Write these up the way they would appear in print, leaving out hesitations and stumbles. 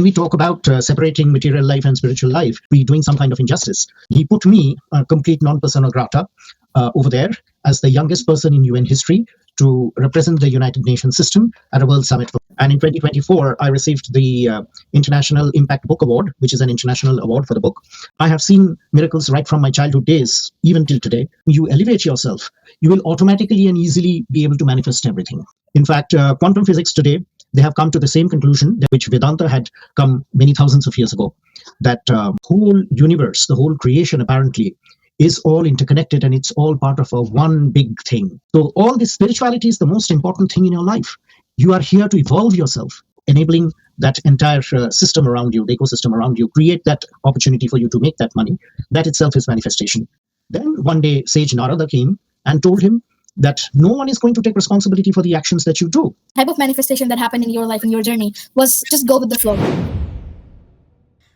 when we talk about separating material life and spiritual life, we doing some kind of injustice. He put me, a complete non persona grata, over there as the youngest person in UN history to represent the United Nations system at a World Summit. And in 2024, I received the International Impact Book Award, which is an international award for the book. I have seen miracles right from my childhood days, even till today. You elevate yourself, you will automatically and easily be able to manifest everything. In fact, quantum physics today, they have come to the same conclusion that which Vedanta had come many thousands of years ago, that whole universe, the whole creation apparently is all interconnected and it's all part of a one big thing. So all this spirituality is the most important thing in your life. You are here to evolve yourself, enabling that entire system around you, the ecosystem around you, create that opportunity for you to make that money. That itself is manifestation. Then one day, Sage Narada came and told him that no one is going to take responsibility for the actions that you do. Type of manifestation that happened in your life, in your journey, was just go with the flow.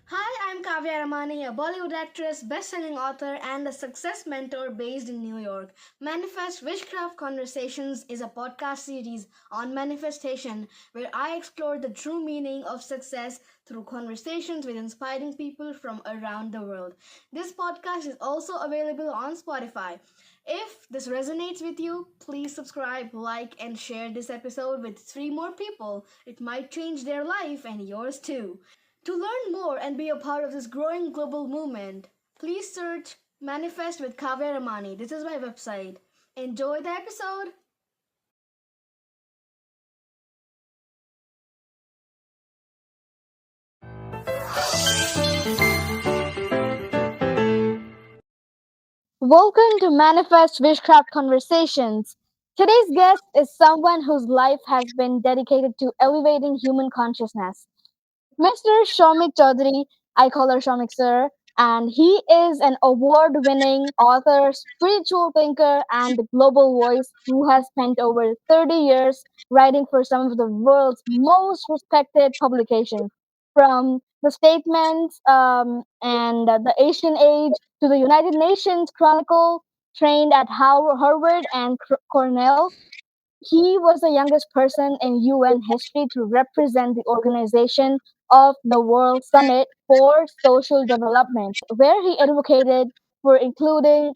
Hi, I'm Kaavya Ramani, a Bollywood actress, best-selling author, and a success mentor based in New York. Manifest WishCraft Conversations is a podcast series on manifestation where I explore the true meaning of success through conversations with inspiring people from around the world. This podcast is also available on Spotify. If this resonates with you, please subscribe, like, and share this episode with 3 more people. It might change their life and yours too. To learn more and be a part of this growing global movement, please search Manifest with Kaavya Ramani. This is my website. Enjoy the episode. Welcome to Manifest WishCraft Conversations. Today's guest is someone whose life has been dedicated to elevating human consciousness. Mr. Shomik Chaudhuri, I call her Shomik Sir, and he is an award-winning author, spiritual thinker, and global voice who has spent over 30 years writing for some of the world's most respected publications, from the Statements and the Asian Age to the United Nations Chronicle, trained at Harvard and Cornell. He was the youngest person in UN history to represent the organization of the World Summit for Social Development, where he advocated for including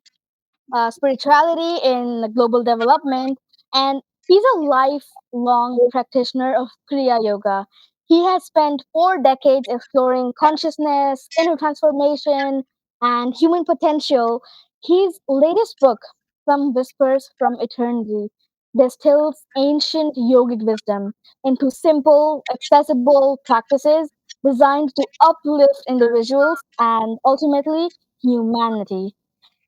spirituality in global development. And he's a lifelong practitioner of Kriya Yoga. He has spent 4 decades exploring consciousness, inner transformation, and human potential. His latest book, Some Whispers from Eternity, distills ancient yogic wisdom into simple, accessible practices designed to uplift individuals and ultimately humanity.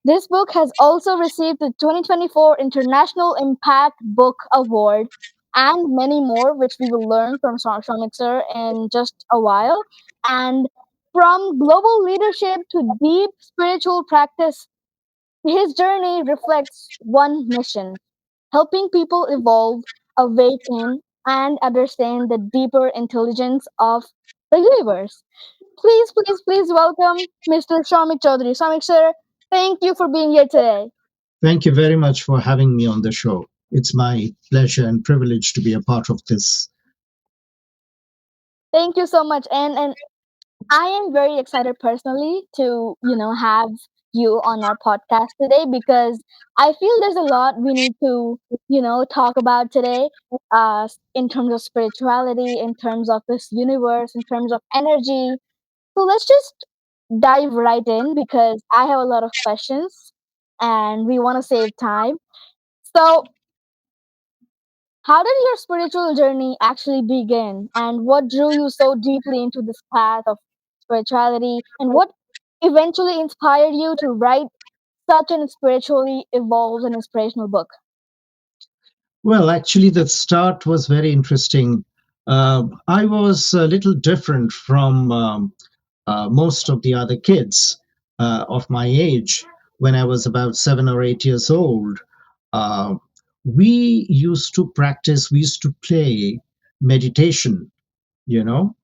This book has also received the 2024 International Impact Book Award and many more, which we will learn from Shomik Sir in just a while. And from global leadership to deep spiritual practice, his journey reflects one mission: helping people evolve, awaken, and understand the deeper intelligence of the universe. Please, please, please welcome Mr. Shomik Chaudhuri. Shomik Sir, thank you for being here today. Thank you very much for having me on the show. It's my pleasure and privilege to be a part of this. Thank you so much. And I am very excited personally to, have you on our podcast today because I feel there's a lot we need to, talk about today in terms of spirituality, in terms of this universe, in terms of energy. So let's just dive right in because I have a lot of questions and we want to save time. So, how did your spiritual journey actually begin, and what drew you so deeply into this path of spirituality, and what eventually inspired you to write such an spiritually evolved and inspirational book? Well, actually, the start was very interesting. I was a little different from most of the other kids of my age. When I was about 7 or 8 years old, uh, we used to play meditation, you know.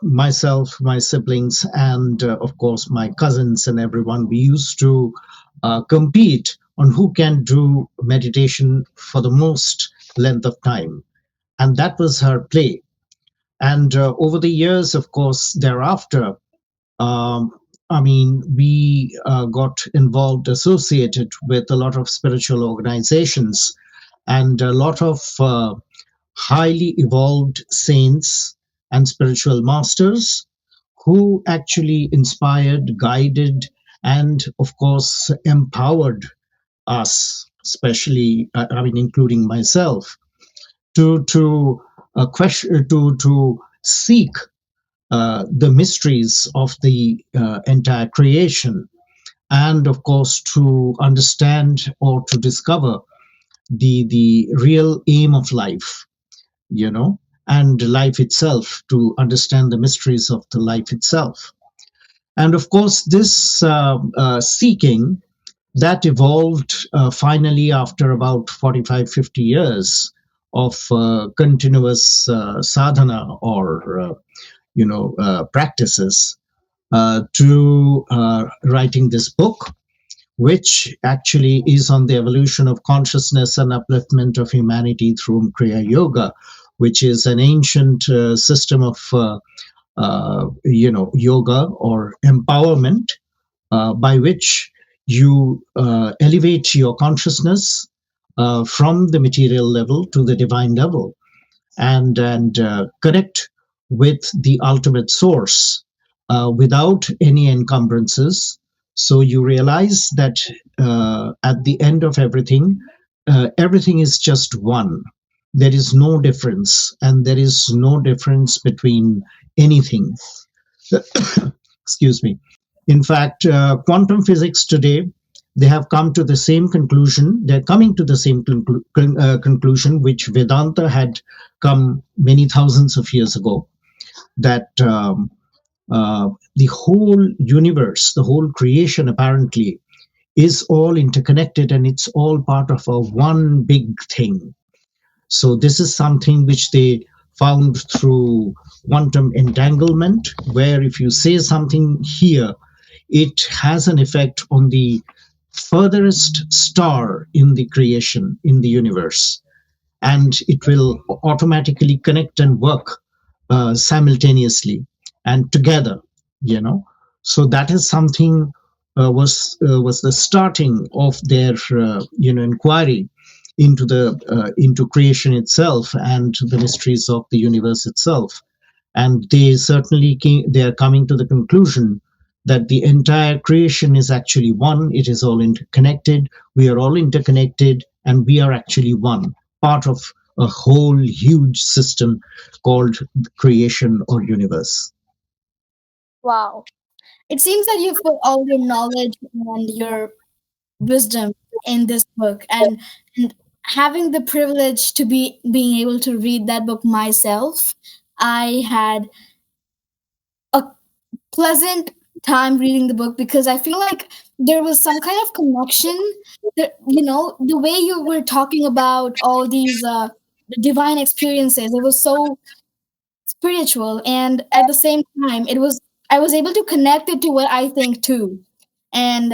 Myself, my siblings, and of course, my cousins and everyone, we used to compete on who can do meditation for the most length of time. And that was her play. And over the years, of course, thereafter, um, we got involved, associated with a lot of spiritual organizations and a lot of highly evolved saints and spiritual masters who actually inspired, guided, and of course empowered us, especially, including myself, to question, to seek the mysteries of the entire creation, and of course to understand or to discover the real aim of life, you know, and life itself, to understand the mysteries of the life itself. And of course, this seeking that evolved finally after about 45, 50 years of continuous sadhana or practices, to writing this book, which actually is on the evolution of consciousness and upliftment of humanity through Kriya Yoga, which is an ancient system of yoga or empowerment, by which you elevate your consciousness from the material level to the divine level, and connect with the ultimate source without any encumbrances. So you realize that at the end of everything, everything is just one. There is no difference, and there is no difference between anything. Excuse me. In fact, quantum physics today, they have come to the same conclusion. They're coming to the same conclusion which Vedanta had come many thousands of years ago, that the whole universe, the whole creation apparently is all interconnected, and it's all part of a one big thing. So this is something which they found through quantum entanglement, where if you say something here, it has an effect on the furthest star in the creation, in the universe, and it will automatically connect and work simultaneously and together, you know. So that is something was the starting of their inquiry into the into creation itself and the mysteries of the universe itself. And they are coming to the conclusion that the entire creation is actually one. It is all interconnected. We are all interconnected, and we are actually one, part of a whole huge system called creation or universe. Wow. It seems that you've put all your knowledge and your wisdom in this book, and having the privilege to be being able to read that book myself, I had a pleasant time reading the book because I feel like there was some kind of connection that, the way you were talking about all these divine experiences, it was so spiritual, and at the same time I was able to connect it to what I think too. And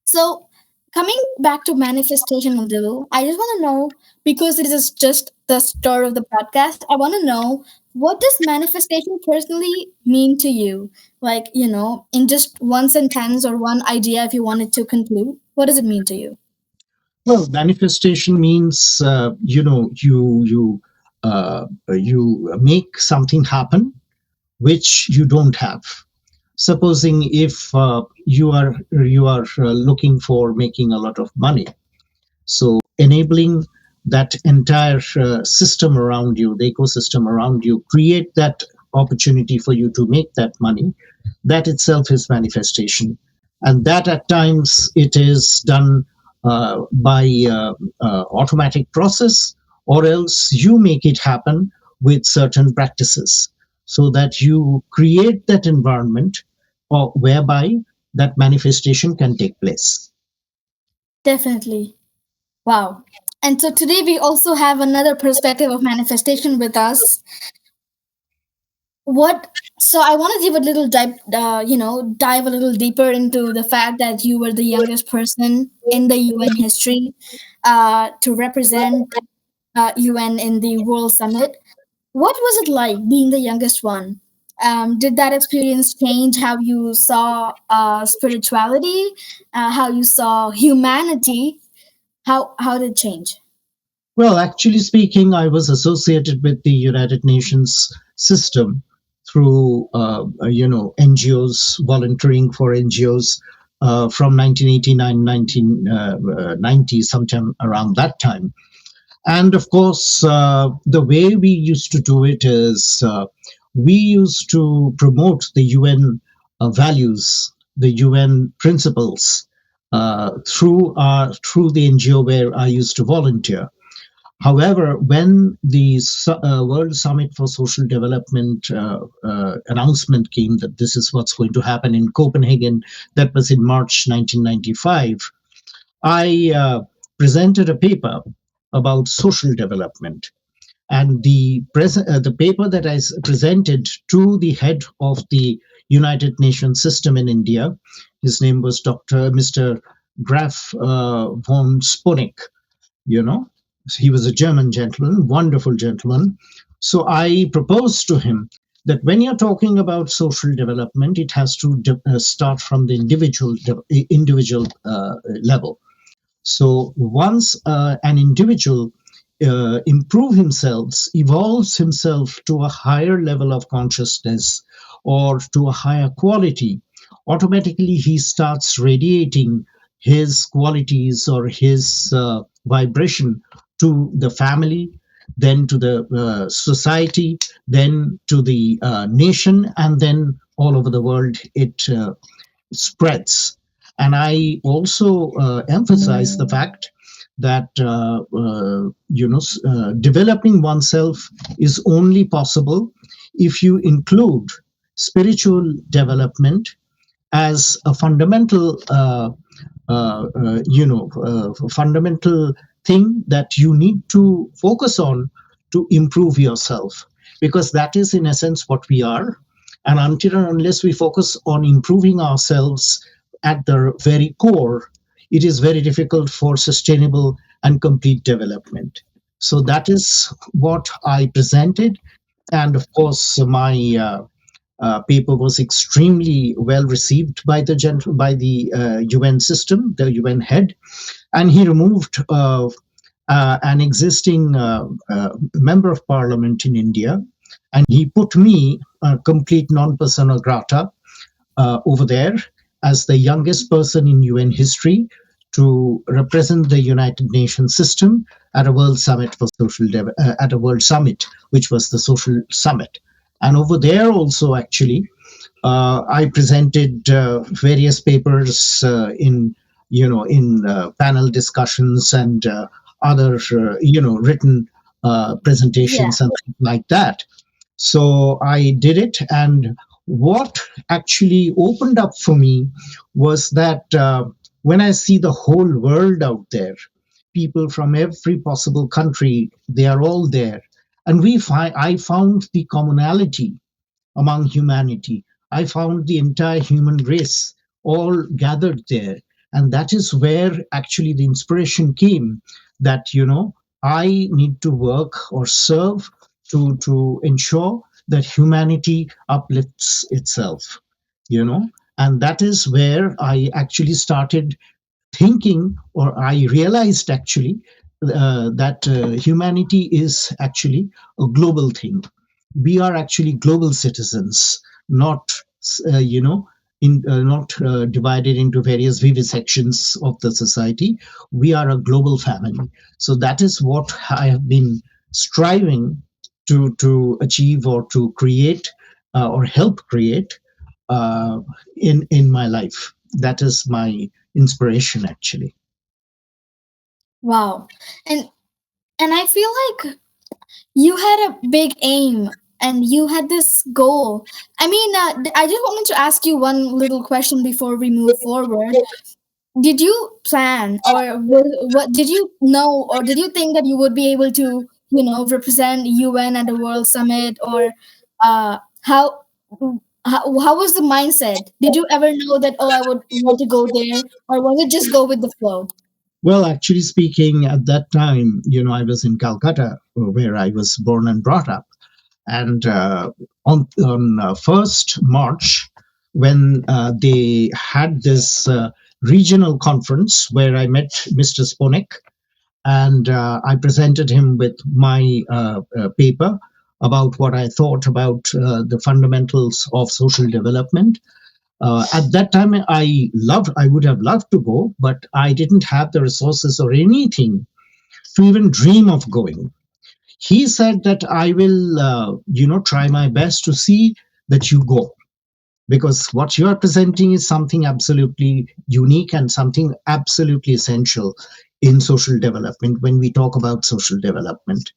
so, coming back to manifestation a little, I just want to know, because this is just the start of the podcast, I want to know, what does manifestation personally mean to you? Like, in just one sentence or one idea, if you wanted to conclude, what does it mean to you? Well, manifestation means you make something happen which you don't have. Supposing if you are looking for making a lot of money, so enabling that entire system around you, the ecosystem around you, create that opportunity for you to make that money, that itself is manifestation. And that at times it is done by automatic process, or else you make it happen with certain practices, so that you create that environment or whereby that manifestation can take place. Definitely. Wow. And so today we also have another perspective of manifestation with us. What So I want to give a little dive a little deeper into the fact that you were the youngest person in the UN history to represent UN in the World Summit. What was it like being the youngest one? Did that experience change how you saw spirituality, how you saw humanity? How did it change? Well, actually speaking, I was associated with the United Nations system through, NGOs, volunteering for NGOs from 1989, 1990, sometime around that time. And of course, the way we used to do it is we used to promote the UN values, the UN principles through the NGO where I used to volunteer. However, when the World Summit for Social Development announcement came that this is what's going to happen in Copenhagen, that was in March 1995, I presented a paper about social development. And the paper that presented to the head of the United Nations system in India, his name was Mr. Graf von Sponik, you know. He was a German gentleman, wonderful gentleman. So I proposed to him that when you're talking about social development, it has to start from the individual level. So once an individual improve himself, evolves himself to a higher level of consciousness or to a higher quality, automatically he starts radiating his qualities or his vibration to the family, then to the society, then to the nation, and then all over the world it spreads. And I also emphasize the fact that developing oneself is only possible if you include spiritual development as a fundamental thing that you need to focus on to improve yourself, because that is in essence what we are. And until and unless we focus on improving ourselves at the very core, it is very difficult for sustainable and complete development. So that is what I presented. And of course, my paper was extremely well received by the UN system, the UN head, and he removed an existing member of parliament in India, and he put me, a complete non persona grata, over there as the youngest person in UN history to represent the United Nations system at a World Summit for at a World Summit, which was the Social Summit. And over there also, actually, I presented various papers in panel discussions and other written Yeah. presentations and things like that. So I did it, and what actually opened up for me was that when I see the whole world out there, people from every possible country, they are all there, and I found the commonality among humanity. I found the entire human race all gathered there. And that is where actually the inspiration came that, I need to work or serve to ensure that humanity uplifts itself, you know. And that is where I actually started thinking, or I realized actually that humanity is actually a global thing. We are actually global citizens, not not divided into various vivisections of the society. We are a global family. So that is what I have been striving to achieve or to create or help create in my life. That is my inspiration, actually. Wow. And I feel like you had a big aim and you had this goal. I mean, I just wanted to ask you one little question before we move forward. Did you plan, or what did you know, or did you think that you would be able to, represent UN at the World Summit, or how, how was the mindset? Did you ever know that, oh, I would want to go there, or was it just go with the flow? Well, actually speaking, at that time, I was in Calcutta, where I was born and brought up. And on 1st March, when they had this regional conference where I met Mr. Sponek, and I presented him with my paper about what I thought about the fundamentals of social development. At that time, I would have loved to go, but I didn't have the resources or anything to even dream of going. He said that I will, try my best to see that you go, because what you are presenting is something absolutely unique and something absolutely essential in social development when we talk about social development.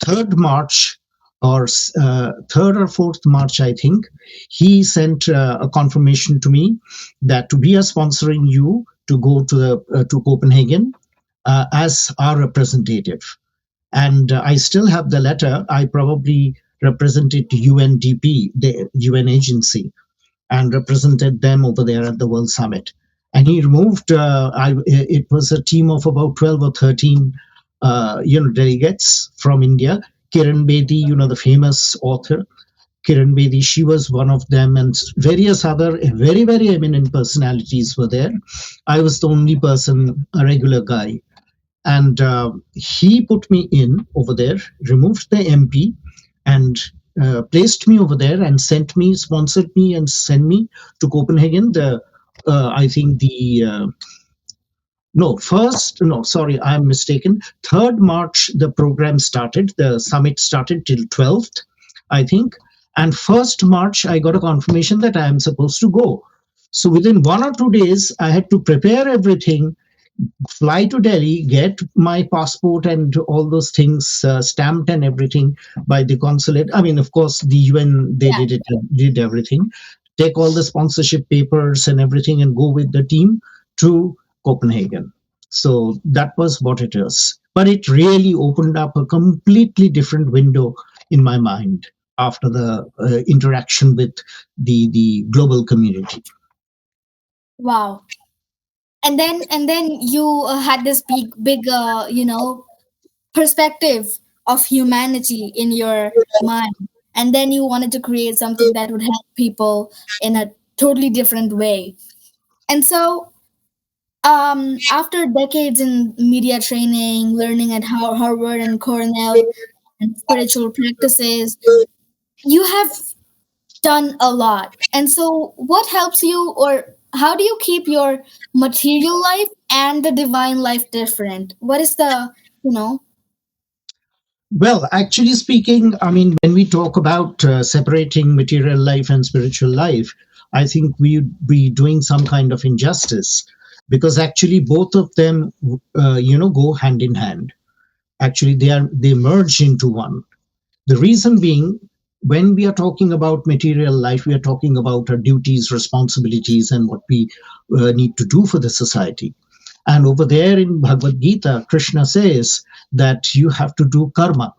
3rd March, or 3rd or 4th March, I think, he sent a confirmation to me that we are sponsoring you to go to Copenhagen as our representative. And I still have the letter. I probably represented UNDP, the UN agency, and represented them over there at the World Summit. And he removed. It was a team of about 12 or 13, delegates from India. Kiran Bedi, the famous author, Kiran Bedi, she was one of them, and various other very, very eminent personalities were there. I was the only person, a regular guy. And he put me in over there, removed the MP, and placed me over there and sponsored me, and sent me to Copenhagen. I think no, first, no, sorry, I'm mistaken. 3rd March, the program started, the summit started till 12th, I think. And 1st March, I got a confirmation that I am supposed to go. So within 1 or 2 days, I had to prepare everything, fly to Delhi, get my passport and all those things stamped and everything by the consulate. I mean, of course, the UN, they Yeah. did everything. Take all the sponsorship papers and everything and go with the team to Copenhagen. So that was what it is. But it really opened up a completely different window in my mind after the interaction with the global community. Wow. And then you had this big perspective of humanity in your mind, and then you wanted to create something that would help people in a totally different way. And so after decades in media training, learning at Harvard and Cornell, and spiritual practices, you have done a lot. And so, what helps you, or how do you keep your material life and the divine life different? What is the, you know, Well, actually speaking, I mean, when we talk about separating material life and spiritual life, I think we would be doing some kind of injustice, because actually both of them, go hand in hand. Actually, they merge into one. The reason being, when we are talking about material life, we are talking about our duties, responsibilities, and what we need to do for the society. And over there in Bhagavad Gita, Krishna says that you have to do karma,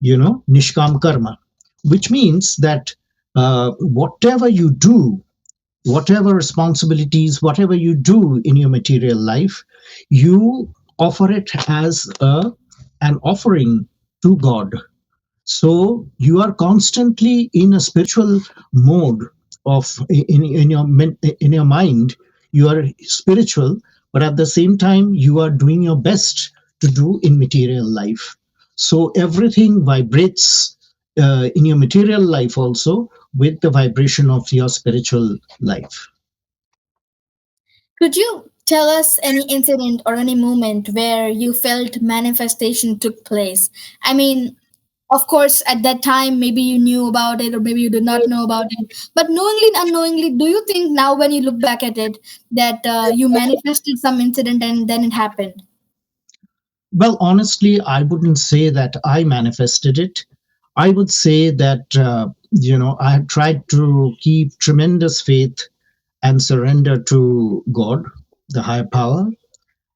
nishkam karma, which means that whatever you do, whatever responsibilities, whatever you do in your material life, you offer it as an offering to God. So you are constantly in a spiritual mode of in your mind. You are spiritual, but at the same time you are doing your best to do in material life. So everything vibrates in your material life also with the vibration of your spiritual life. could you tell us any incident or any moment where you felt manifestation took place? I mean, of course, at that time, maybe you knew about it or maybe you did not know about it. But knowingly and unknowingly, do you think now when you look back at it that you manifested some incident and then it happened? Well, honestly, I wouldn't say that I manifested it. I would say that, I have tried to keep tremendous faith and surrender to God, the higher power.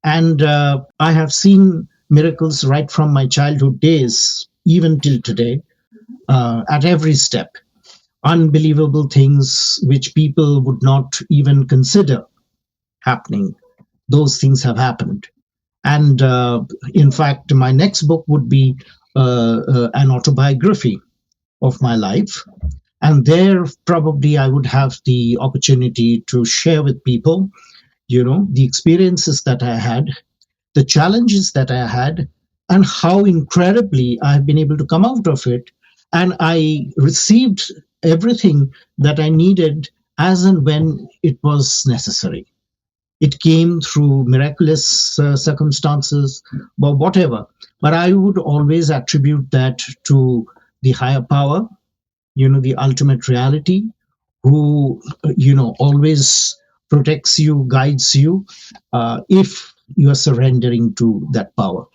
And I have seen miracles right from my childhood days, even till today, at every step. Unbelievable things which people would not even consider happening. Those things have happened. And in fact, my next book would be an autobiography. of my life. And there, probably, I would have the opportunity to share with people, the experiences that I had, the challenges that I had, and how incredibly I've been able to come out of it. And I received everything that I needed as and when it was necessary. It came through miraculous circumstances, or whatever. But I would always attribute that to the higher power, the ultimate reality, who, always protects you, guides you, if you are surrendering to that power.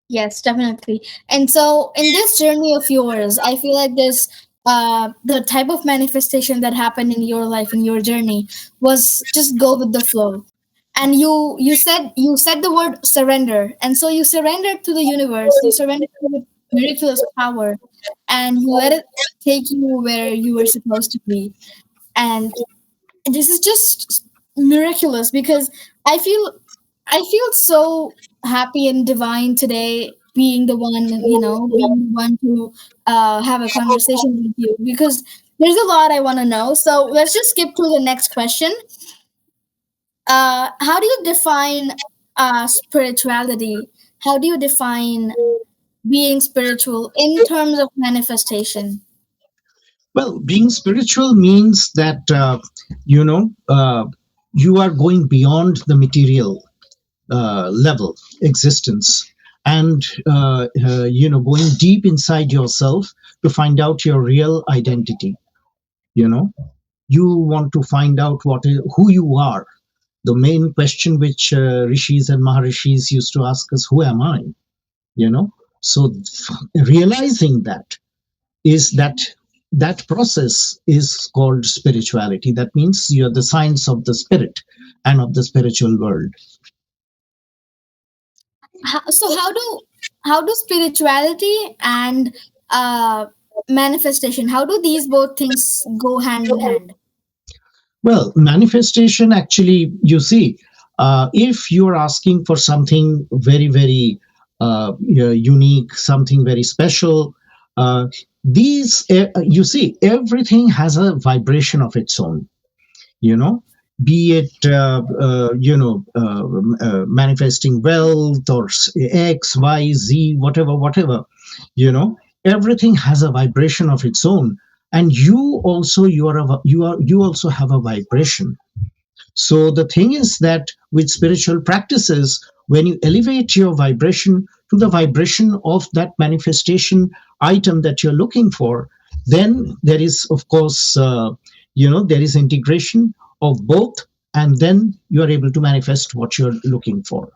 Yes, definitely. And so in this journey of yours, I feel like this the type of manifestation that happened in your life, in your journey, was just go with the flow. And you said the word surrender. And so you surrendered to the universe, you surrendered to the miraculous power, and you let it take you where you were supposed to be. And this is just miraculous because I feel I feel so happy and divine today being the one, being the one to have a conversation with you because there's a lot I want to know. So let's just skip to the next question. How do you define spirituality? How do you define being spiritual in terms of manifestation? Well, being spiritual means that, you are going beyond the material level existence, and going deep inside yourself to find out your real identity. You know, you want to find out who you are. The main question which rishis and maharishis used to ask us, who am I? You know, so realizing that is that process is called spirituality. That means you're the science of the spirit and of the spiritual world. So how do spirituality and uh, manifestation, how do these both things go hand in hand? Well, manifestation, actually, you see, if you're asking for something very, very unique, something very special, you see, everything has a vibration of its own, you know, be it, manifesting wealth or X, Y, Z, whatever, whatever, you know, everything has a vibration of its own. And you also have a vibration. So the thing is that with spiritual practices, when you elevate your vibration to the vibration of that manifestation item that you're looking for, then there is, of course, there is integration of both, and then you are able to manifest what you're looking for.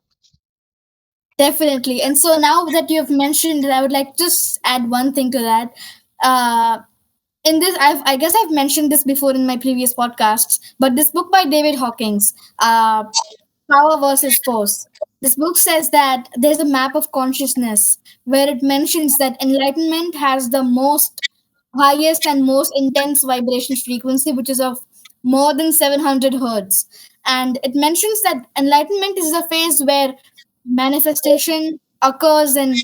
Definitely. And so now that you have mentioned it, I would like to just add one thing to that. Uh, in this, I guess I've mentioned this before in my previous podcasts, but this book by David Hawkins, Power versus Force. This book says that there's a map of consciousness where it mentions that enlightenment has the most highest and most intense vibration frequency, which is of more than 700 hertz. And it mentions that enlightenment is a phase where manifestation occurs and,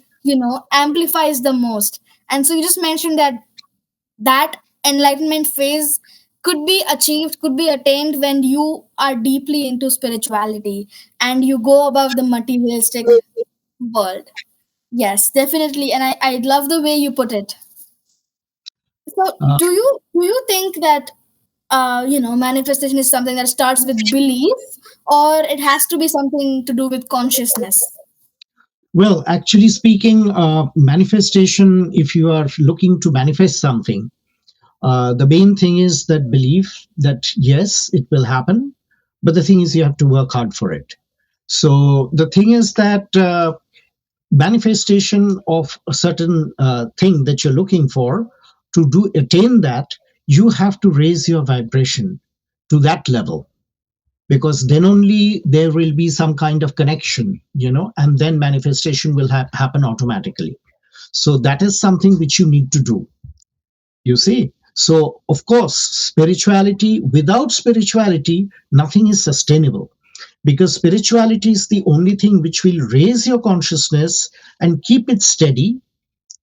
amplifies the most. And so you just mentioned that enlightenment phase could be achieved, could be attained when you are deeply into spirituality and you go above the materialistic world. Yes, definitely. And I love the way you put it. So Uh, do you think that manifestation is something that starts with belief, or it has to be something to do with consciousness? well, actually speaking, manifestation, if you are looking to manifest something, the main thing is that belief that yes, it will happen, but the thing is you have to work hard for it. So the thing is that manifestation of a certain thing that you're looking for, to do attain that, you have to raise your vibration to that level, because then only there will be some kind of connection, and then manifestation will happen automatically. So that is something which you need to do, you see. So of course, without spirituality, nothing is sustainable, because spirituality is the only thing which will raise your consciousness and keep it steady,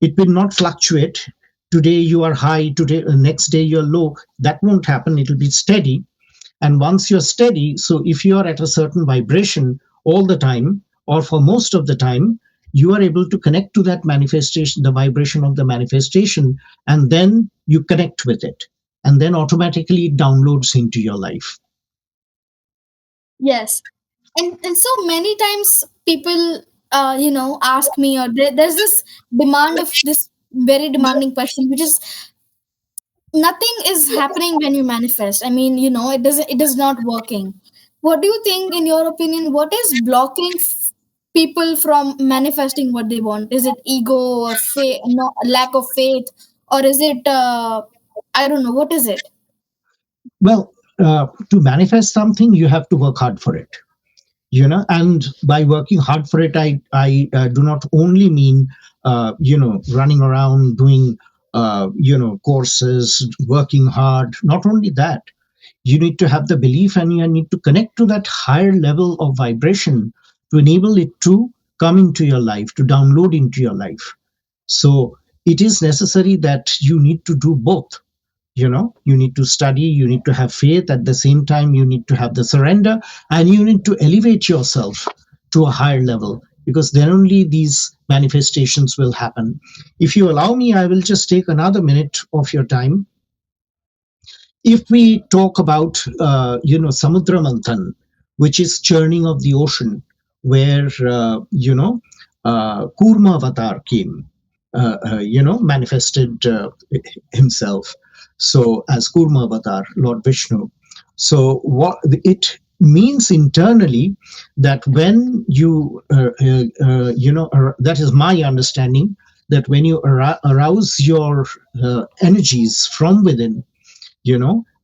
It will not fluctuate. Today you are high, today next day you're low. That won't happen. It will be steady. And once you're steady, so if you are at a certain vibration all the time, or for most of the time, you are able to connect to that manifestation, the vibration of the manifestation, and then you connect with it. And then automatically it downloads into your life. Yes. And so many times people ask me, or there's this demand of this very demanding question, which is, nothing is happening when you manifest. I mean, it is not working. What do you think, in your opinion, what is blocking people from manifesting what they want? Is it ego, or faith, no, lack of faith, or is it I don't know, what is it? Well, to manifest something, you have to work hard for it. And by working hard for it, I do not only mean running around doing courses, working hard. Not only that, you need to have the belief, and you need to connect to that higher level of vibration to enable it to come into your life, to download into your life. So it is necessary that you need to do both. You need to study, you need to have faith. At the same time, you need to have the surrender, and you need to elevate yourself to a higher level, because then only these manifestations will happen. If you allow me, I will just take another minute of your time. If we talk about Samudra Manthan, which is churning of the ocean, where Kurma avatar came, manifested himself, so as Kurma avatar, Lord Vishnu. So what it means internally, that when you that is my understanding, that when you arouse your energies from within,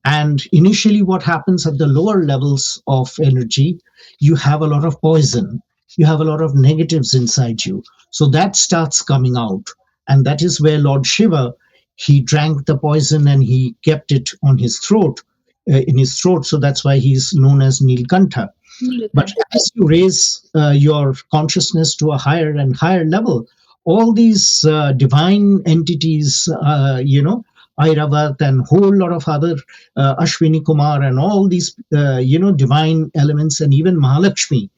and initially what happens at the lower levels of energy, you have a lot of poison, you have a lot of negatives inside you, so that starts coming out. And that is where Lord Shiva, he drank the poison and he kept it on his throat, in his throat, so that's why he's known as Nilkantha. But Nilkant. as you raise your consciousness to a higher and higher level, all these divine entities, Airavat and whole lot of other Ashwini Kumar and all these, divine elements, and even Mahalakshmi,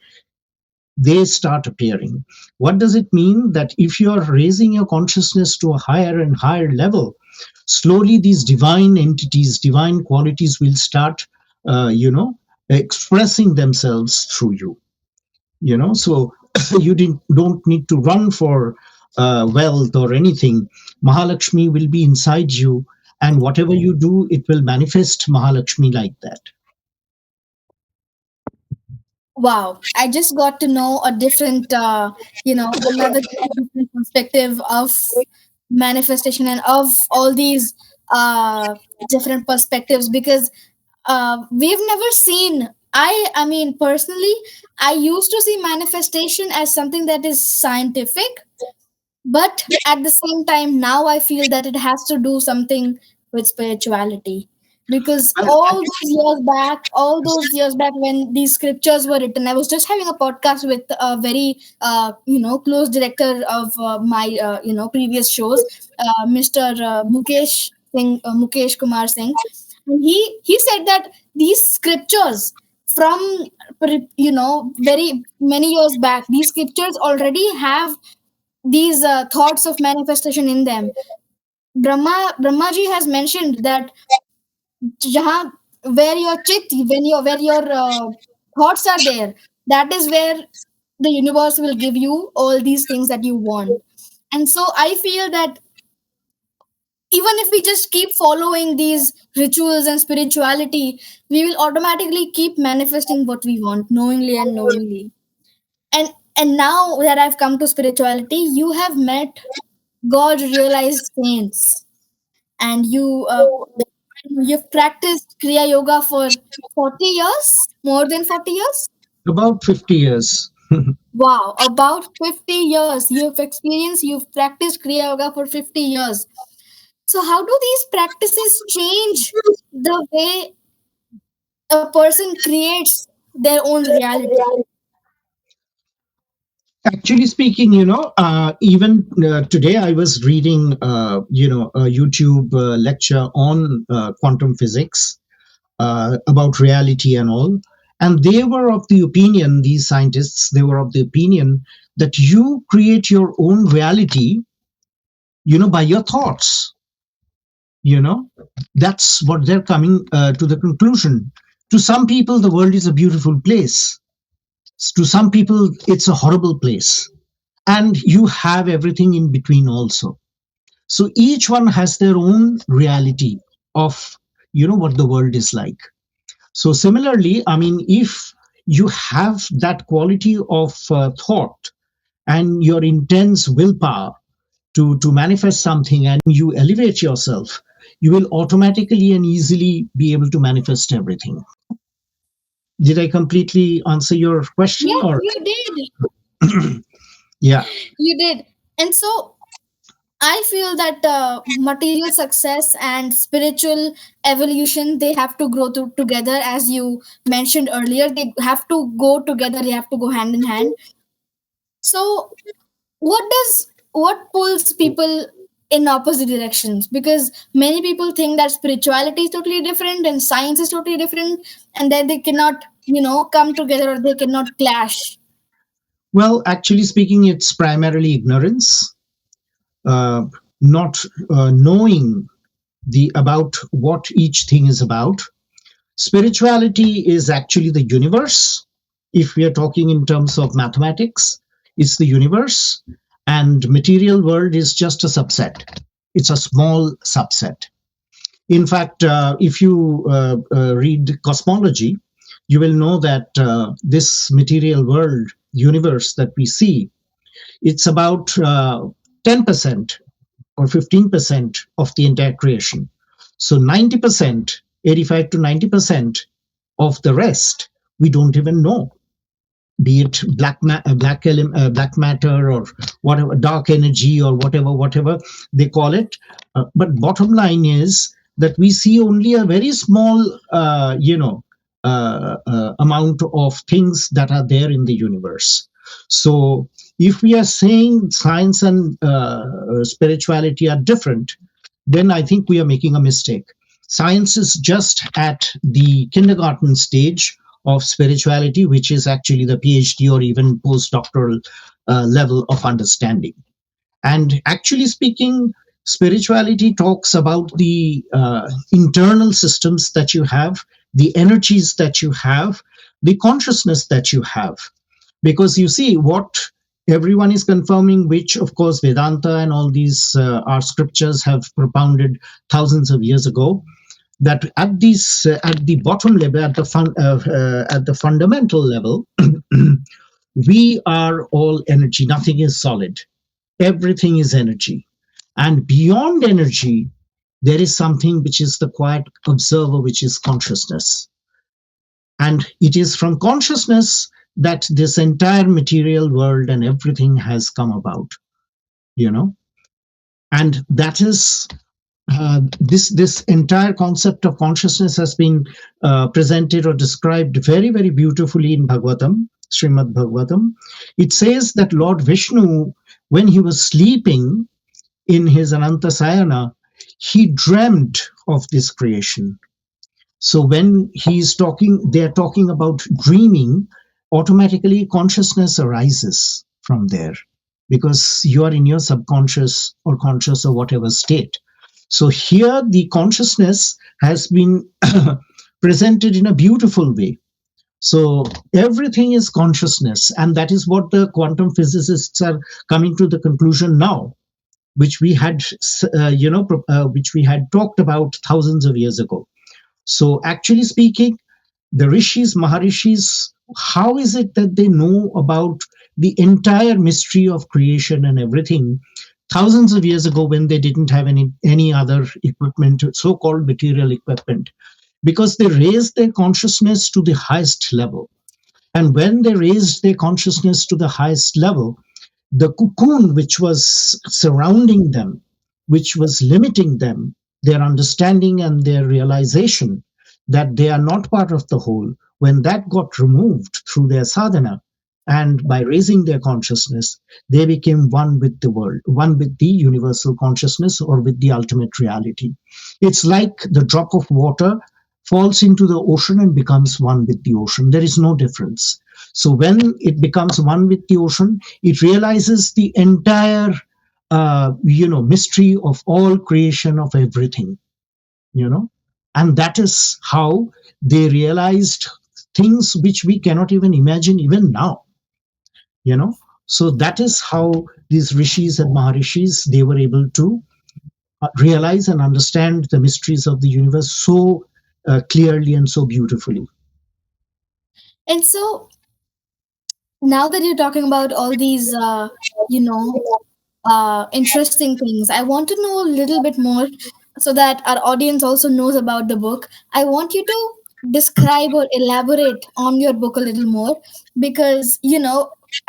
they start appearing. What does it mean? That if you are raising your consciousness to a higher and higher level, slowly these divine entities, divine qualities will start, expressing themselves through you. So you don't need to run for wealth or anything. Mahalakshmi will be inside you, and whatever you do, it will manifest Mahalakshmi like that. Wow, I just got to know a different, another different perspective of manifestation and of all these different perspectives, because we've never seen. I mean, personally, I used to see manifestation as something that is scientific, but at the same time, now I feel that it has to do something with spirituality. Because Well, all those years back when these scriptures were written, I was just having a podcast with a very, close director of my, previous shows, Mr. Mukesh Kumar Singh. And he said that these scriptures from, very many years back, these scriptures already have these thoughts of manifestation in them. Brahmaji has mentioned that jahan, where your chit, where your thoughts are there, that is where the universe will give you all these things that you want. And so I feel that even if we just keep following these rituals and spirituality, we will automatically keep manifesting what we want, knowingly and knowingly. And now that I've come to spirituality, you have met God realized saints, and you've practiced Kriya Yoga for 40 years, more than 40 years. about 50 years. Wow, about 50 years you've practiced Kriya Yoga for 50 years. So how do these practices change the way a person creates their own reality? Actually speaking, even today I was reading, a YouTube lecture on quantum physics about reality and all. And they were of the opinion, these scientists, they were of the opinion that you create your own reality, by your thoughts. You know, that's what they're coming to the conclusion. To some people, the world is a beautiful place. To some people, it's a horrible place. And you have everything in between also. So each one has their own reality of, what the world is like. So similarly, I mean, if you have that quality of thought and your intense willpower to manifest something and you elevate yourself, you will automatically and easily be able to manifest everything. Did I completely answer your question Yes, or? you did. Yeah. You did. And so I feel that material success and spiritual evolution, they have to grow together, as you mentioned earlier. They have to go together. They have to go hand in hand. So what pulls people in opposite directions? Because many people think that spirituality is totally different and science is totally different, and that they cannot, come together, or they cannot clash. Well, actually speaking, it's primarily ignorance, uh, not knowing the about what each thing is about. Spirituality is actually the universe. If we are talking in terms of mathematics, it's the universe, and material world is just a subset. It's a small subset. In fact, if you read cosmology, you will know that this material world, universe that we see, it's about 10% or 15% of the entire creation. So 90%, 85 to 90% of the rest, we don't even know, be it black matter or whatever, dark energy or whatever they call it. But bottom line is that we see only a very small, amount of things that are there in the universe. So if we are saying science and spirituality are different, then I think we are making a mistake. Science is just at the kindergarten stage of spirituality, which is actually the PhD or even postdoctoral level of understanding. And actually speaking, spirituality talks about the internal systems that you have, the energies that you have, the consciousness that you have. Because you see, what everyone is confirming, which of course Vedanta and all these our scriptures have propounded thousands of years ago, that at the bottom level, at the fundamental level, we are all energy. Nothing is solid. Everything is energy. And beyond energy, there is something which is the quiet observer, which is consciousness. And it is from consciousness that this entire material world and everything has come about, you know. And that is this entire concept of consciousness has been presented or described very, very beautifully in Bhagavatam, Srimad Bhagavatam. It says that Lord Vishnu, when he was sleeping in his Ananta Sayana, he dreamt of this creation. So when he's talking, they're talking about dreaming, automatically consciousness arises from there because you are in your subconscious or conscious or whatever state. So here the consciousness has been presented in a beautiful way. So everything is consciousness, and that is what the quantum physicists are coming to the conclusion now, which we had, which we had talked about thousands of years ago. So actually speaking, the rishis, maharishis, how is it that they know about the entire mystery of creation and everything thousands of years ago when they didn't have any other equipment, so-called material equipment? Because they raised their consciousness to the highest level. And when they raised their consciousness to the highest level, the cocoon which was surrounding them, which was limiting them, their understanding and their realization that they are not part of the whole, when that got removed through their sadhana, And by raising their consciousness, they became one with the world, one with the universal consciousness or with the ultimate reality. It's like the drop of water falls into the ocean and becomes one with the ocean. There is no difference. So when it becomes one with the ocean, it realizes the entire, mystery of all creation of everything, you know, and that is how they realized things which we cannot even imagine even now, you know. So that is how these rishis and maharishis, they were able to realize and understand the mysteries of the universe so clearly and so beautifully. And so now that you're talking about all these, you know, interesting things, I want to know a little bit more so that our audience also knows about the book. I want you to describe or elaborate on your book a little more because,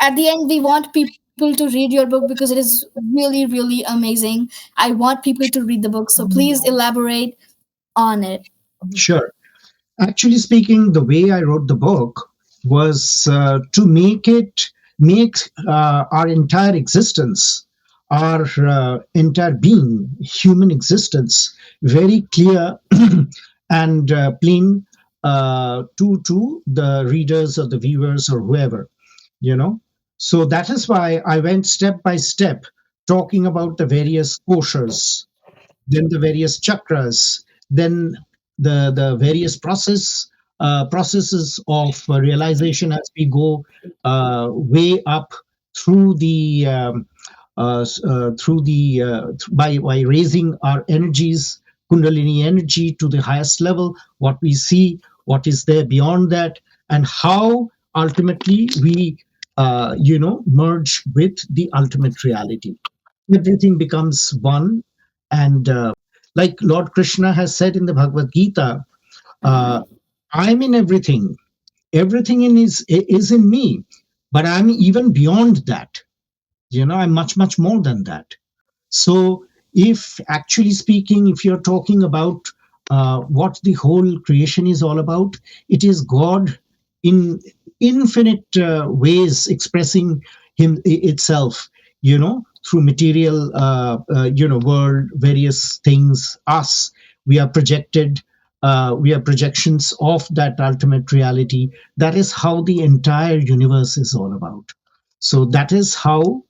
at the end, we want people to read your book because it is really, really amazing. I want people to read the book. So please elaborate on it. Sure. Actually speaking, the way I wrote the book was to make our entire existence, our entire being, human existence, very clear and plain to the readers or the viewers or whoever, you know. So that is why I went step by step, talking about the various koshas, then the various chakras, then the various processes of realization as we go way up through the by raising our energies, kundalini energy to the highest level, what we see, what is there beyond that, and how ultimately we merge with the ultimate reality. Everything becomes one, and like Lord Krishna has said in the Bhagavad Gita, uh, I'm in everything. Everything is in me, but I'm even beyond that. I'm much, much more than that. So, if actually speaking, if you're talking about what the whole creation is all about, it is God in infinite ways expressing itself, through material, world, various things, us. We are projected. We are projections of that ultimate reality. That is how the entire universe is all about. So that is how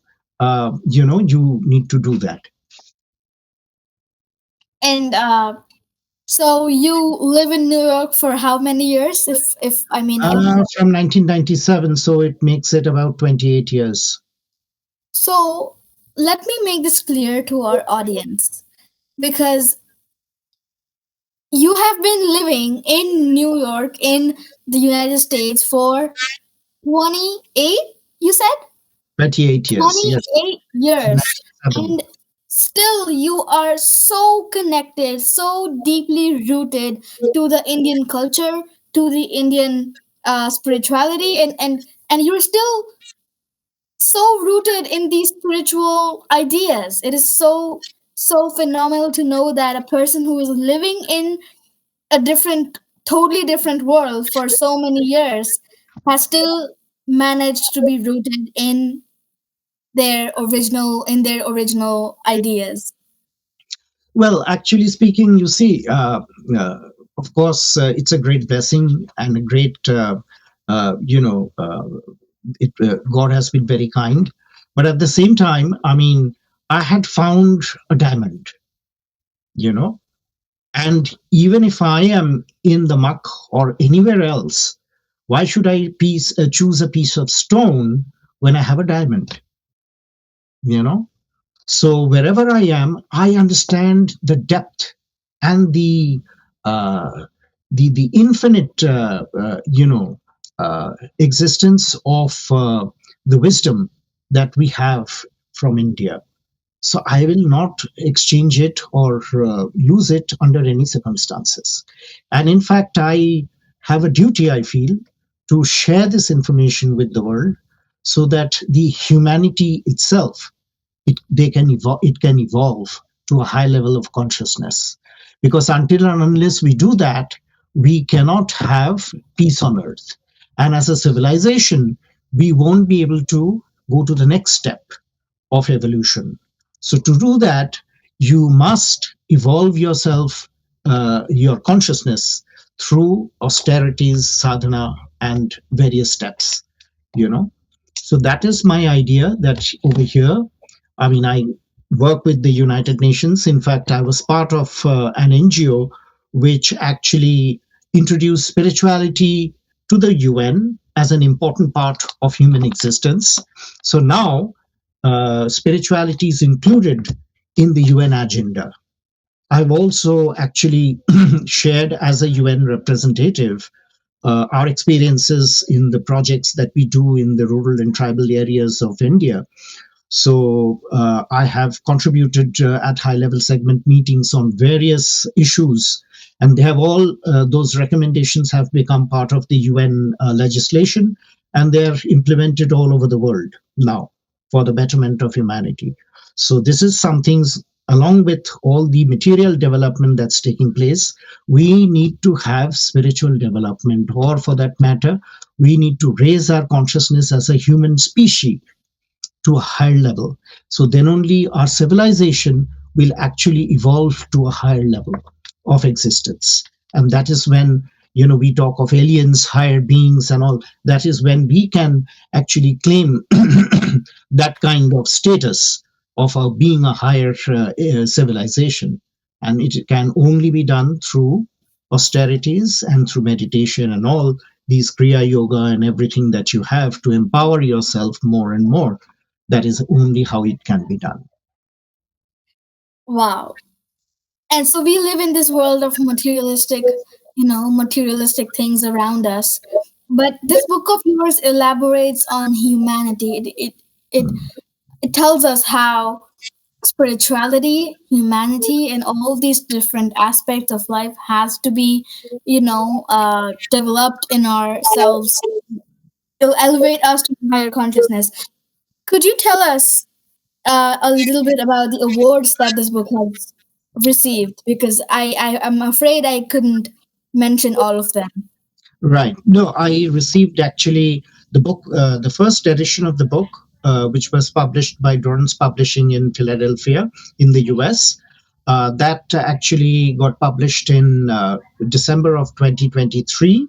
you need to do that. And so you live in New York for how many years? If I may know. From 1997, so it makes it about 28 years. So let me make this clear to our audience because you have been living in New York in the United States for 28, you said? 28 years, yes. 28 years. 97. And still you are so connected, so deeply rooted to the Indian culture, to the Indian spirituality, and you're still so rooted in these spiritual ideas. It is so phenomenal to know that a person who is living in a different, totally different world for so many years has still managed to be rooted in their original ideas. Well, actually speaking, you see, of course, it's a great blessing and a great, God has been very kind. But at the same time, I mean, I had found a diamond, you know, and even if I am in the muck or anywhere else, why should I choose a piece of stone when I have a diamond? You know, so wherever I am, I understand the depth and uh, the infinite, existence of the wisdom that we have from India. So I will not exchange it or lose it under any circumstances. And in fact, I have a duty, I feel, to share this information with the world so that the humanity itself, it can evolve to a high level of consciousness. Because until and unless we do that, we cannot have peace on earth. And as a civilization, we won't be able to go to the next step of evolution. So, to do that, you must evolve yourself, your consciousness, through austerities, sadhana, and various steps, you know. So, that is my idea that over here, I mean, I work with the United Nations. In fact, I was part of an NGO which actually introduced spirituality to the UN as an important part of human existence. So now spirituality is included in the UN agenda. I've also actually shared as a UN representative our experiences in the projects that we do in the rural and tribal areas of India. So I have contributed at high level segment meetings on various issues, and they have all those recommendations have become part of the UN legislation, and they are implemented all over the world now for the betterment of humanity. So this is something, along with all the material development that's taking place, we need to have spiritual development, or for that matter, we need to raise our consciousness as a human species to a higher level. So then only our civilization will actually evolve to a higher level of existence. And that is when, we talk of aliens, higher beings, and all. That is when we can actually claim that kind of status of being a higher civilization. And it can only be done through austerities and through meditation and all these Kriya Yoga and everything that you have to empower yourself more and more. That is only how it can be done. Wow. And so we live in this world of materialistic things around us. But this book of yours elaborates on humanity. It it tells us how spirituality, humanity, and all these different aspects of life has to be, developed in ourselves. It'll elevate us to higher consciousness. Could you tell us a little bit about the awards that this book has received? Because I am afraid I couldn't mention all of them. Right. No, I received actually the book, the first edition of the book, which was published by Dorrance Publishing in Philadelphia, in the US. That actually got published in December of 2023.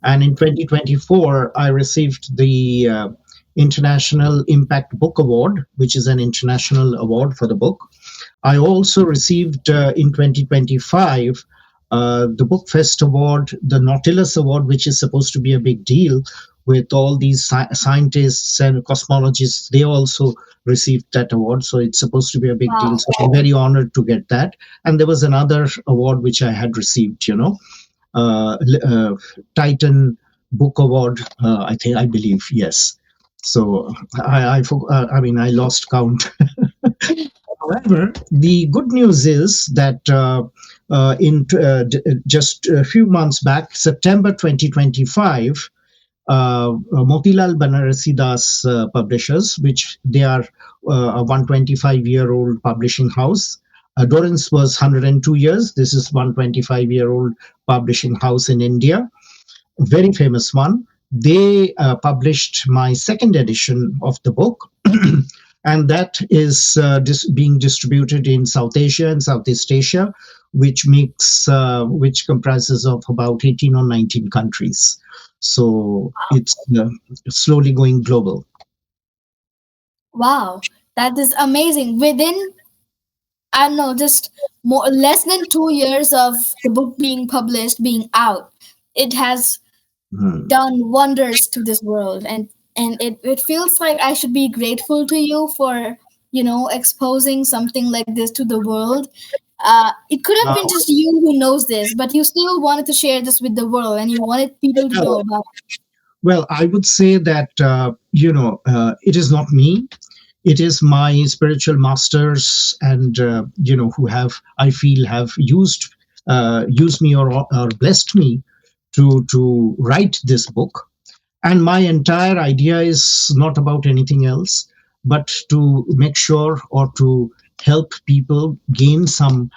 And in 2024, I received the International Impact Book Award, which is an international award for the book. I also received in 2025 the Book Fest Award, the Nautilus Award, which is supposed to be a big deal with all these scientists and cosmologists. They also received that award, so it's supposed to be a big deal. So I'm very honored to get that. And there was another award which I had received, Titan Book Award. I believe, yes. So I mean, I lost count. However, the good news is that just a few months back, September 2025, Motilal Banarasi Das Publishers, which they are a 125-year-old publishing house. Dorrance was 102 years. This is 125-year-old publishing house in India, a very famous one. They published my second edition of the book. And that is being distributed in South Asia and Southeast Asia, which comprises of about 18 or 19 countries. So it's slowly going global. Wow, that is amazing. Within, I don't know, just less than 2 years of the book being published, being out, it has done wonders to this world, and it feels like I should be grateful to you for exposing something like this to the world. It could have been just you who knows this, but you still wanted to share this with the world, and you wanted people to know about it. Well, I would say that it is not me. It is my spiritual masters, and who I feel have used me or blessed me to write this book. And my entire idea is not about anything else, but to make sure or to help people gain something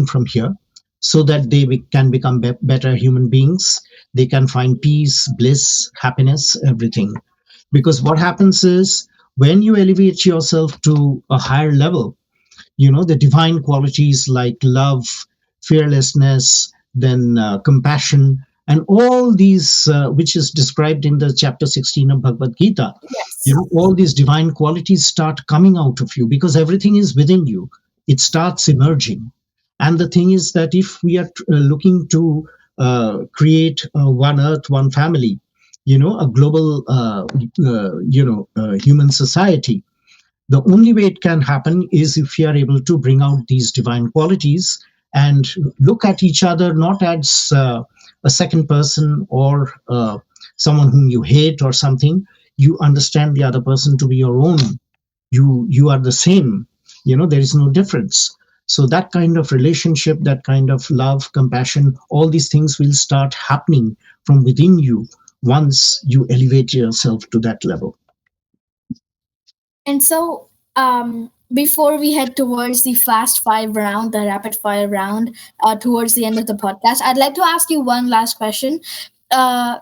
from here, so that they can become better human beings. They can find peace, bliss, happiness, everything. Because what happens is when you elevate yourself to a higher level, the divine qualities like love, fearlessness, then compassion, and all these which is described in the chapter 16 of Bhagavad Gita, Yes. all these divine qualities start coming out of you because everything is within you. It starts emerging. And the thing is that if we are looking to create one earth, one family, a global human society, the only way it can happen is if we are able to bring out these divine qualities and look at each other not as a second person or someone whom you hate or something. You understand the other person to be your own. You are the same. There is no difference. So that kind of relationship, that kind of love, compassion, all these things will start happening from within you once you elevate yourself to that level. And so, before we head towards the fast five round, the rapid fire round, towards the end of the podcast, I'd like to ask you one last question. Uh,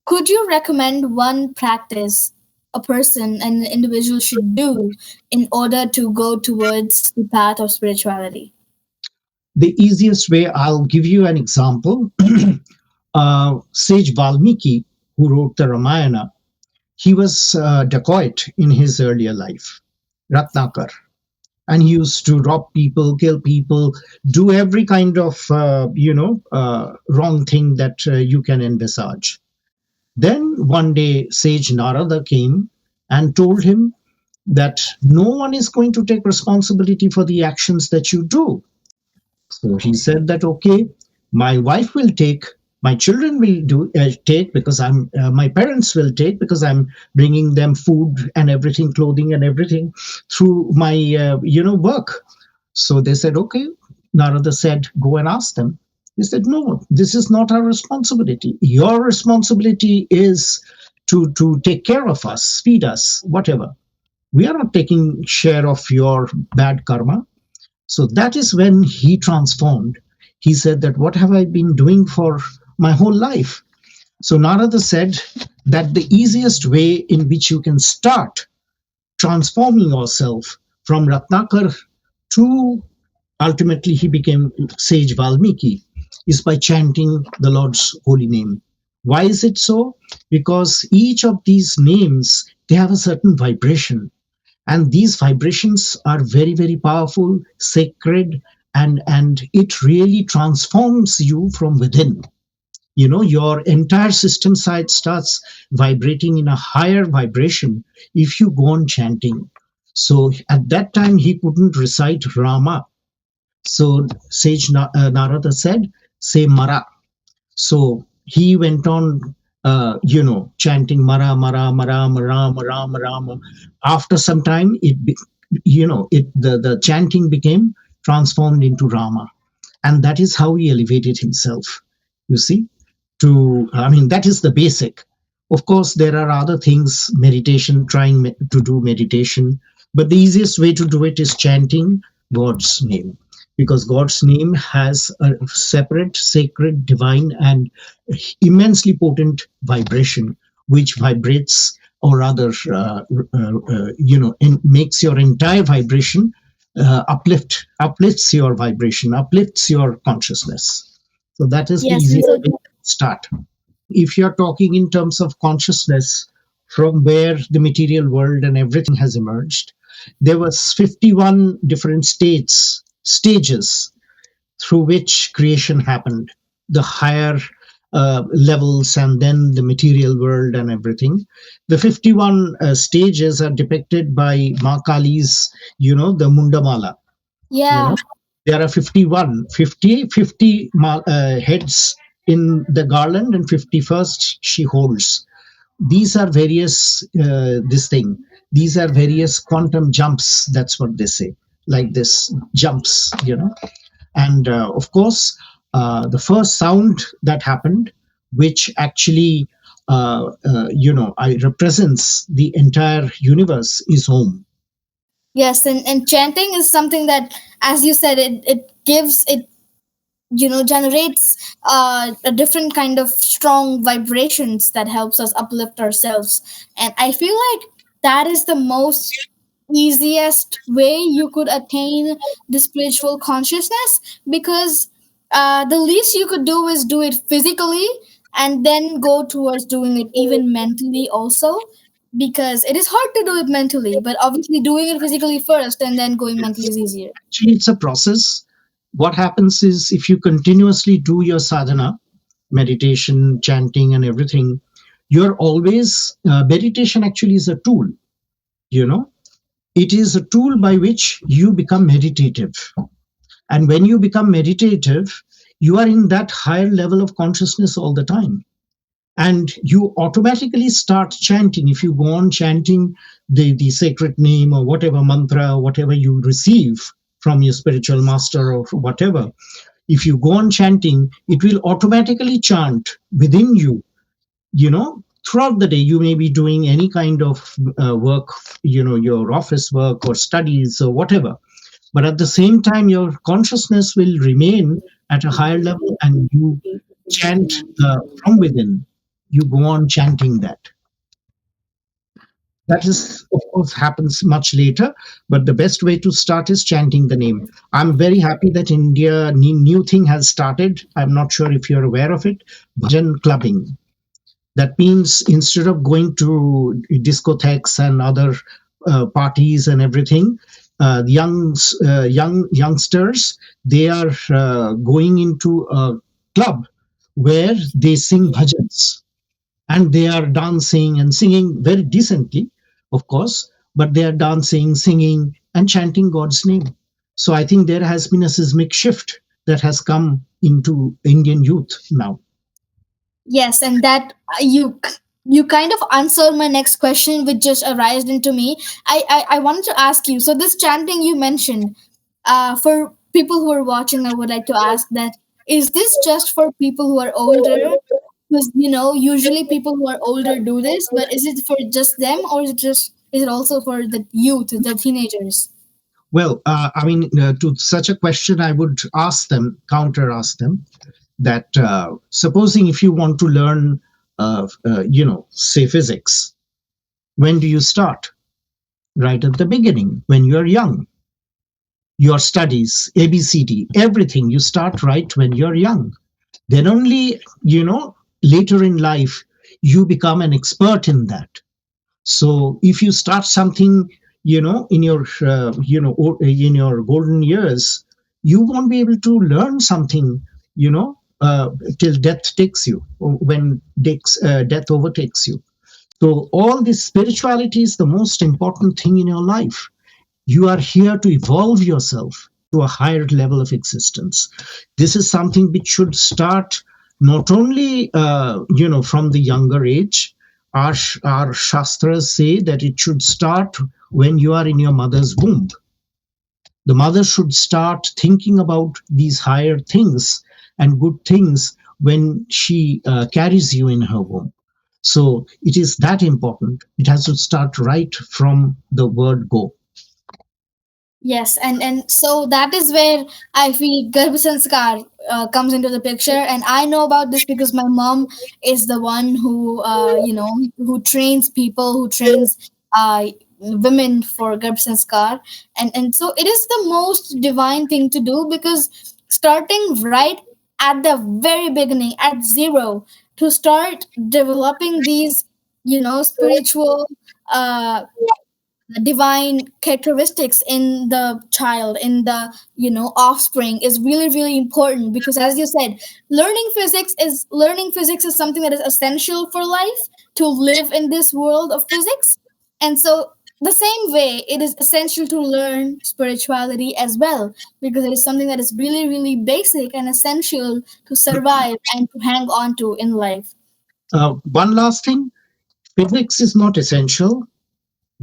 could you recommend one practice a person, an individual, should do in order to go towards the path of spirituality? The easiest way, I'll give you an example. Sage Valmiki, who wrote the Ramayana, he was a dacoit in his earlier life, Ratnakar. And he used to rob people, kill people, do every kind of, wrong thing that you can envisage. Then one day, Sage Narada came and told him that no one is going to take responsibility for the actions that you do. So he said that, okay, my wife will take, my children will do take because my parents will take because I'm bringing them food and everything, clothing and everything through my work. So they said, okay. Narada said, go and ask them. He said, no, this is not our responsibility. Your responsibility is to take care of us, feed us, whatever. We are not taking share of your bad karma. So that is when he transformed. He said that, what have I been doing for my whole life? So Narada said that the easiest way in which you can start transforming yourself from Ratnakar to ultimately he became Sage Valmiki is by chanting the Lord's holy name. Why is it so? Because each of these names, they have a certain vibration, and these vibrations are very, very powerful, sacred, and it really transforms you from within. Your entire system side starts vibrating in a higher vibration if you go on chanting. So at that time he couldn't recite Rama, so Sage Narada said, say Mara. So he went on, chanting Mara, Mara, Mara, Mara, Mara, Mara. After some time, the chanting became transformed into Rama, and that is how he elevated himself. You see, that is the basic. Of course, there are other things, meditation, trying to do meditation, but the easiest way to do it is chanting God's name, because God's name has a separate, sacred, divine, and immensely potent vibration, which vibrates, or rather, makes your entire vibration uplifts your vibration, uplifts your consciousness. So that is the Yes, and easiest so way to start. If you're talking in terms of consciousness, from where the material world and everything has emerged, there was 51 different stages through which creation happened, the higher levels, and then the material world and everything. The 51 stages are depicted by Ma Kali's, the Mundamala. you yeah. know there are 50 heads in the garland, and 51st she holds. These are various this thing these are various quantum jumps, that's what they say, like this jumps. And of course, the first sound that happened, which actually I represents the entire universe, is home. Yes, and chanting is something that, as you said, it gives it, generates a different kind of strong vibrations that helps us uplift ourselves. And I feel like that is the most easiest way you could attain the spiritual consciousness, because the least you could do is do it physically and then go towards doing it even mentally also, because it is hard to do it mentally, but obviously doing it physically first and then going mentally is easier. Actually, it's a process. What happens is if you continuously do your sadhana, meditation, chanting, and everything, you're always, meditation actually is a tool, you know, it is a tool by which you become meditative. And when you become meditative, you are in that higher level of consciousness all the time. And you automatically start chanting. If you go on chanting the sacred name or whatever mantra, whatever you receive from your spiritual master or whatever, if you go on chanting, it will automatically chant within you, throughout the day. You may be doing any kind of work, your office work or studies or whatever, but at the same time your consciousness will remain at a higher level, and you chant from within. You go on chanting that. That is, of course, happens much later, but the best way to start is chanting the name. I'm very happy that India new thing has started. I'm not sure if you're aware of it. Bhajan clubbing. That means instead of going to discotheques and other parties and everything, youngsters, they are going into a club where they sing bhajans, and they are dancing and singing very decently, of course, but they are dancing, singing, and chanting God's name. So I think there has been a seismic shift that has come into Indian youth now. Yes, and that you kind of answered my next question, which just arose into me. I wanted to ask you. So this chanting you mentioned, for people who are watching, I would like to ask that, is this just for people who are older? Because usually people who are older do this, but is it for just them, or is it also for the youth, the teenagers? Well, to such a question, I would counter ask them that supposing if you want to learn, say physics, when do you start? Right at the beginning, when you are young. Your studies, ABCD, everything, you start right when you're young. Then only, later in life, you become an expert in that. So if you start something, in your, in your golden years, you won't be able to learn something, till death takes you, or when death overtakes you. So all this spirituality is the most important thing in your life. You are here to evolve yourself to a higher level of existence. This is something which should start not only, from the younger age. Our shastras say that it should start when you are in your mother's womb. The mother should start thinking about these higher things and good things when she carries you in her womb. So it is that important. It has to start right from the word go. Yes, and so that is where I feel Garbha Sanskar comes into the picture, and I know about this because my mom is the one who who trains people, who trains women for Garbha Sanskar, and so it is the most divine thing to do, because starting right at the very beginning, at zero, to start developing these spiritual uh, divine characteristics in the child, in the offspring, is really really important, because as you said, learning physics is something that is essential for life, to live in this world of physics. And so the same way, it is essential to learn spirituality as well, because it is something that is really really basic and essential to survive and to hang on to in life. One last thing, physics is not essential,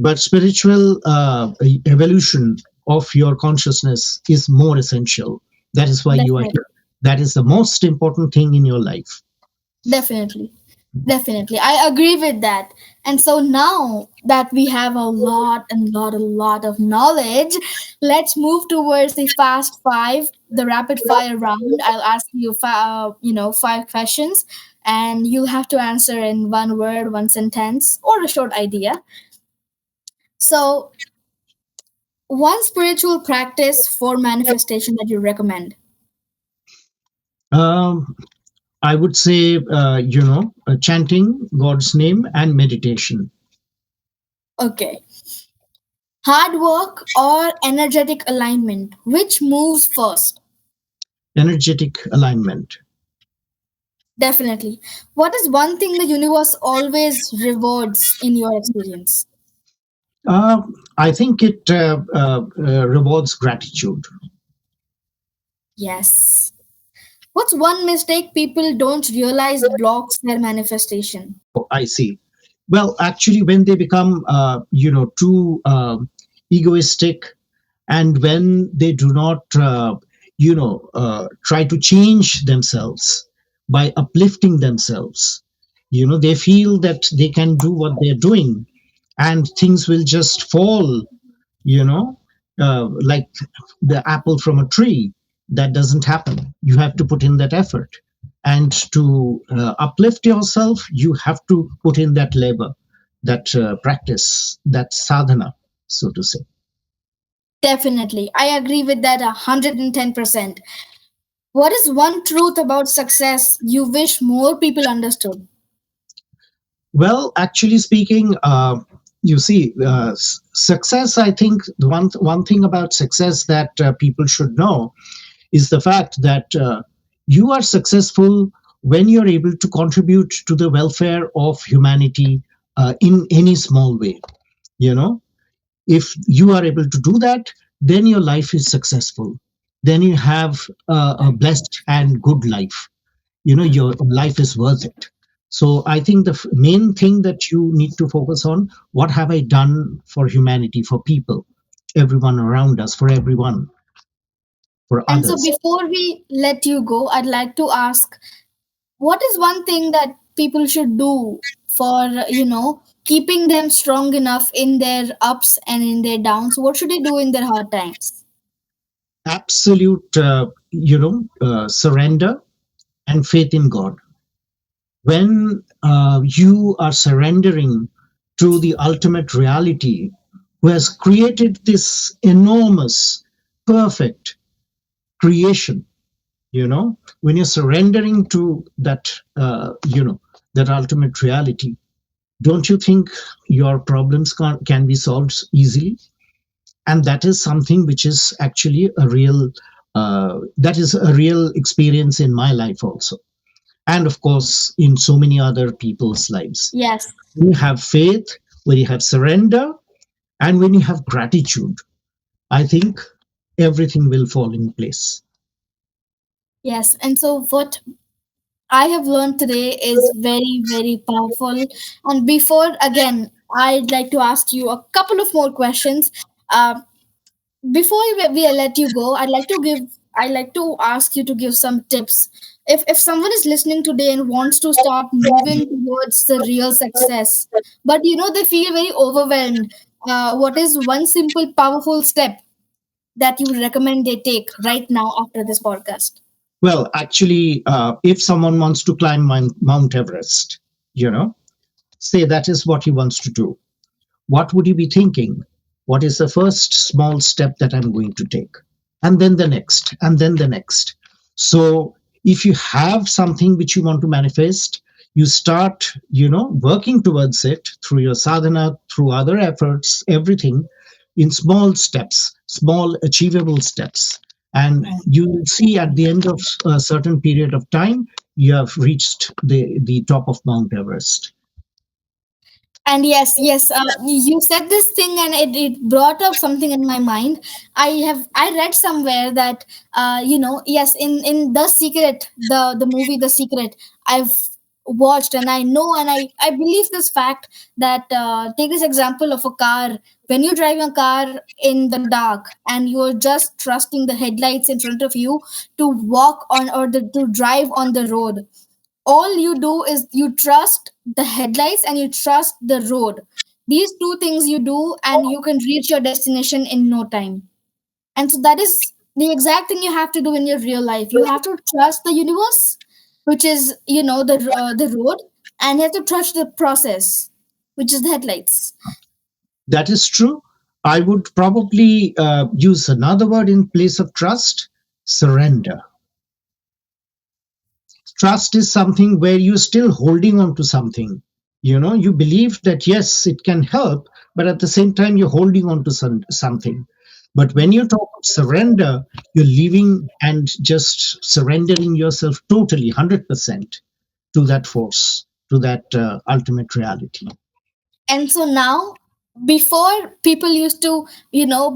but spiritual evolution of your consciousness is more essential. That is why you are Definitely. here. That is the most important thing in your life. Definitely. Definitely. I agree with that. And so now that we have a lot of knowledge, let's move towards the fast five, the rapid fire round. I'll ask you, five questions, and you'll have to answer in one word, one sentence, or a short idea. So, one spiritual practice for manifestation that you recommend. Um, I would say, chanting God's name and meditation. Okay. Hard work or energetic alignment? Which moves first? Energetic alignment. Definitely. What is one thing the universe always rewards in your experience? Uh, I think it rewards gratitude. Yes. What's one mistake people don't realize blocks their manifestation? Oh, I see. Well, actually, when they become, too egoistic, and when they do not, try to change themselves by uplifting themselves, they feel that they can do what they're doing, and things will just fall, you know, like the apple from a tree. That doesn't happen. You have to put in that effort. And to uplift yourself, you have to put in that labor, that practice, that sadhana, so to say. Definitely. I agree with that 110%. What is one truth about success you wish more people understood? Well, actually speaking, you see, success. I think the one thing about success that people should know is the fact that you are successful when you're able to contribute to the welfare of humanity in any small way. You know, if you are able to do that, then your life is successful. Then you have a blessed and good life. Your life is worth it. So I think the main thing that you need to focus on: what have I done for humanity, for people, everyone around us, for everyone, for And so others. before we let you go, I'd like to ask, what is one thing that people should do for, keeping them strong enough in their ups and in their downs? What should they do in their hard times? Absolute surrender and faith in God. When you are surrendering to the ultimate reality, who has created this enormous, perfect creation, when you're surrendering to that, that ultimate reality, don't you think your problems can be solved easily? And that is something which is actually a real, that is a real experience in my life also, and of course in so many other people's lives. Yes. When you have faith, when you have surrender, and when you have gratitude, I think everything will fall in place. Yes. And so what I have learned today is very, very powerful. And before, again, I'd like to ask you a couple of more questions. Uh, before we let you go, I'd like to ask you to give some tips. If someone is listening today and wants to start moving towards the real success, but they feel very overwhelmed, what is one simple powerful step that you would recommend they take right now after this podcast? Well, actually, if someone wants to climb Mount Everest, you know say that is what he wants to do, what would he be thinking? What is the first small step that I'm going to take? And then the next, and then the next. So if you have something which you want to manifest, you start, working towards it through your sadhana, through other efforts, everything in small steps, small achievable steps. And you will see at the end of a certain period of time, you have reached the top of Mount Everest. And yes, you said this thing, and it brought up something in my mind. I read somewhere that yes, in The Secret, the movie The Secret, I've watched, and I know, and I believe this fact that, take this example of a car. When you drive a car in the dark and you're just trusting the headlights in front of you to walk on, or to drive on the road, all you do is you trust the headlights and you trust the road. These two things you do, and you can reach your destination in no time. And so that is the exact thing you have to do in your real life. You have to trust the universe, which is, the road, and you have to trust the process, which is the headlights. That is true. I would probably use another word in place of trust: surrender. Trust is something where you're still holding on to something. You believe that yes, it can help, but at the same time, you're holding on to something. But when you talk of surrender, you're leaving and just surrendering yourself totally, 100% to that force, to that ultimate reality. And so now, before people used to,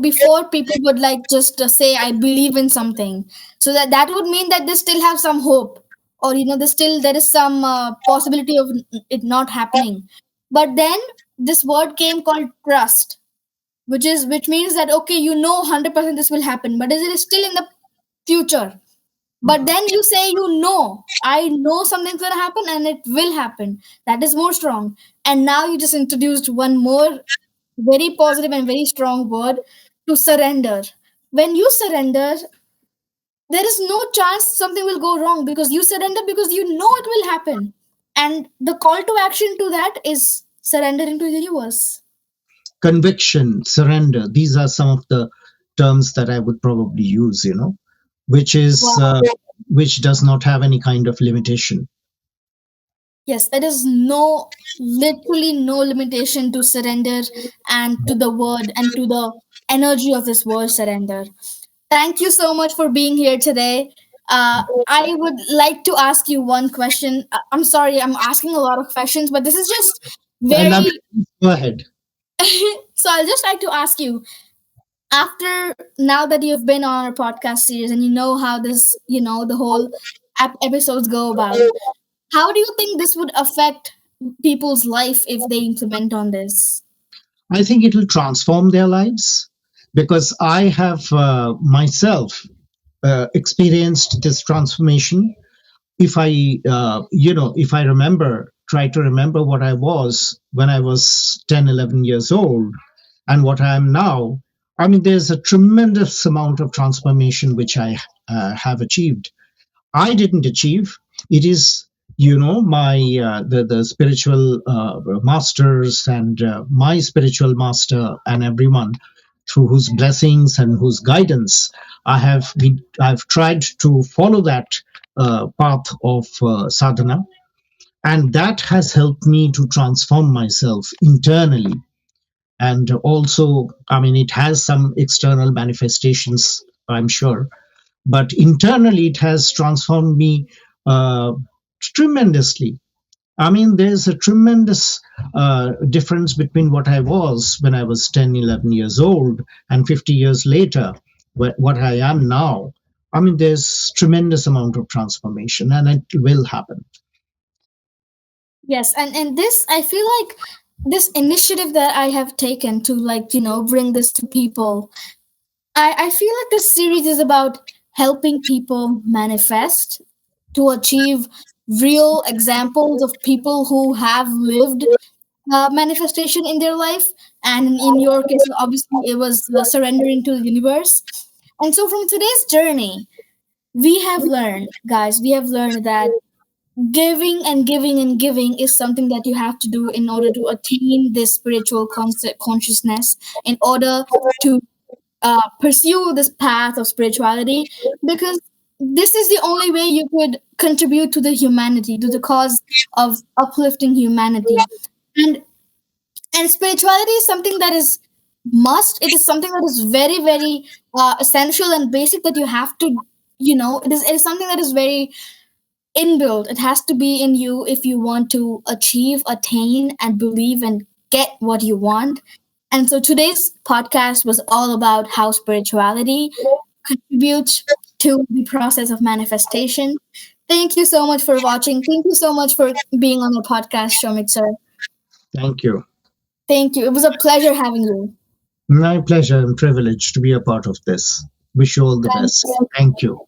before people would like just say, I believe in something. So that would mean that they still have some hope, or, there is some possibility of it not happening. But then this word came called trust, which means that, okay, 100% this will happen, but is it still in the future? But then you say, I know something's going to happen and it will happen. That is more strong. And now you just introduced one more very positive and very strong word, to surrender. When you surrender, there is no chance something will go wrong, because you surrender because you know it will happen. And the call to action to that is surrendering to the universe. Conviction, surrender, these are some of the terms that I would probably use, which is which does not have any kind of limitation. Yes, there is literally no limitation to surrender, and to the word and to the energy of this word surrender. Thank you so much for being here today. I would like to ask you one question. I'm sorry, I'm asking a lot of questions, but this is just I love very. it. Go ahead. So I'll just like to ask you, after now that you've been on our podcast series and you know how this, the whole episodes go about, how do you think this would affect people's life if they implement on this? I think it will transform their lives, because I have myself experienced this transformation. If I try to remember what I was when I was 10, 11 years old and what I am now, I mean, there's a tremendous amount of transformation which I have achieved. I didn't achieve. It is, my the spiritual masters and my spiritual master and everyone through whose blessings and whose guidance I've tried to follow that path of sadhana, and that has helped me to transform myself internally. And also, I mean, it has some external manifestations, I'm sure, but internally it has transformed me uh, tremendously. I mean, there's a tremendous difference between what I was when I was 10, 11 years old and 50 years later, what I am now. I mean, there's tremendous amount of transformation, and it will happen. Yes, and this, I feel like this initiative that I have taken to, like, bring this to people, I feel like this series is about helping people manifest, to achieve real examples of people who have lived manifestation in their life. And in your case, obviously, it was surrendering to the universe. And so from today's journey, we have learned that giving and giving and giving is something that you have to do in order to attain this spiritual concept consciousness, in order to pursue this path of spirituality, because this is the only way you could contribute to the humanity, to the cause of uplifting humanity. And and spirituality is something that is must, it is something that is very, very essential and basic, that you have to, it is something that is very inbuilt. It has to be in you if you want to achieve, attain, and believe and get what you want. And so today's podcast was all about how spirituality contributes to the process of manifestation. Thank you so much for watching. Thank you so much for being on the podcast, Shomik sir. Thank you. Thank you. It was a pleasure having you. My pleasure and privilege to be a part of this. Wish you all the Thank best. you. Thank you.